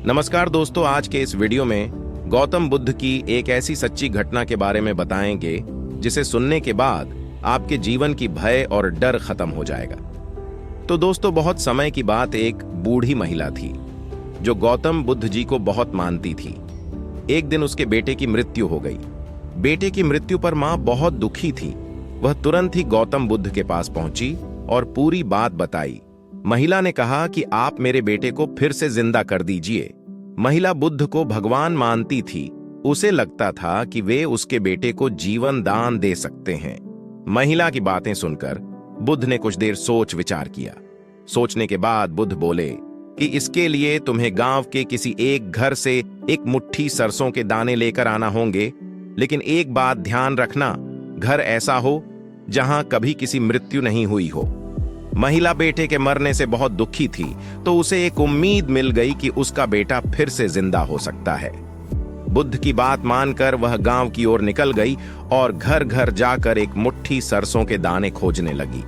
नमस्कार दोस्तों, आज के इस वीडियो में गौतम बुद्ध की एक ऐसी सच्ची घटना के बारे में बताएंगे जिसे सुनने के बाद आपके जीवन की भय और डर खत्म हो जाएगा। तो दोस्तों, बहुत समय की बात, एक बूढ़ी महिला थी जो गौतम बुद्ध जी को बहुत मानती थी। एक दिन उसके बेटे की मृत्यु हो गई। बेटे की मृत्यु पर मां बहुत दुखी थी। वह तुरंत ही गौतम बुद्ध के पास पहुंची और पूरी बात बताई। महिला ने कहा कि आप मेरे बेटे को फिर से जिंदा कर दीजिए। महिला बुद्ध को भगवान मानती थी। उसे लगता था कि वे उसके बेटे को जीवन दान दे सकते हैं। महिला की बातें सुनकर बुद्ध ने कुछ देर सोच विचार किया। सोचने के बाद बुद्ध बोले कि इसके लिए तुम्हें गांव के किसी एक घर से एक मुट्ठी सरसों के दाने लेकर आना होंगे, लेकिन एक बात ध्यान रखना, घर ऐसा हो जहां कभी किसी मृत्यु नहीं हुई हो। महिला बेटे के मरने से बहुत दुखी थी, तो उसे एक उम्मीद मिल गई कि उसका बेटा फिर से जिंदा हो सकता है। बुद्ध की बात मानकर वह गांव की ओर निकल गई और घर घर जाकर एक मुट्ठी सरसों के दाने खोजने लगी।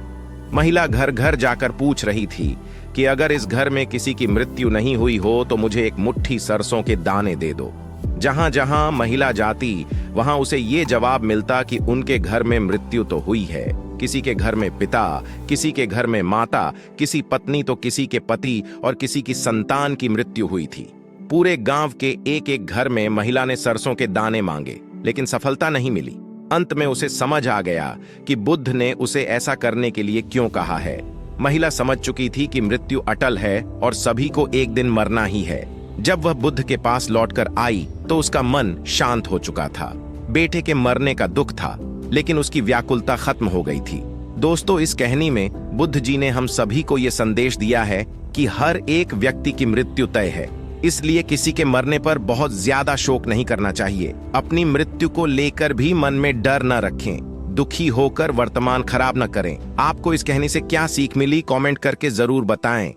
महिला घर घर जाकर पूछ रही थी कि अगर इस घर में किसी की मृत्यु नहीं हुई हो तो मुझे एक मुट्ठी सरसों के दाने दे दो। जहां जहां महिला जाती वहां उसे ये जवाब मिलता कि उनके घर में मृत्यु तो हुई है। किसी के घर में पिता, किसी के घर में माता, किसी पत्नी तो किसी के पति और किसी की संतान की मृत्यु हुई थी। पूरे गांव के एक एक घर में महिला ने सरसों के दाने मांगे, लेकिन सफलता नहीं मिली। अंत में उसे समझ आ गया कि बुद्ध ने उसे ऐसा करने के लिए क्यों कहा है। महिला समझ चुकी थी कि मृत्यु अटल है और सभी को एक दिन मरना ही है। जब वह बुद्ध के पास लौटकर आई तो उसका मन शांत हो चुका था। बेटे के मरने का दुख था, लेकिन उसकी व्याकुलता खत्म हो गई थी। दोस्तों, इस कहानी में बुद्ध जी ने हम सभी को यह संदेश दिया है कि हर एक व्यक्ति की मृत्यु तय है, इसलिए किसी के मरने पर बहुत ज्यादा शोक नहीं करना चाहिए। अपनी मृत्यु को लेकर भी मन में डर न रखें। दुखी होकर वर्तमान खराब न करें। आपको इस कहानी से क्या सीख मिली, कमेंट करके जरूर बताएं।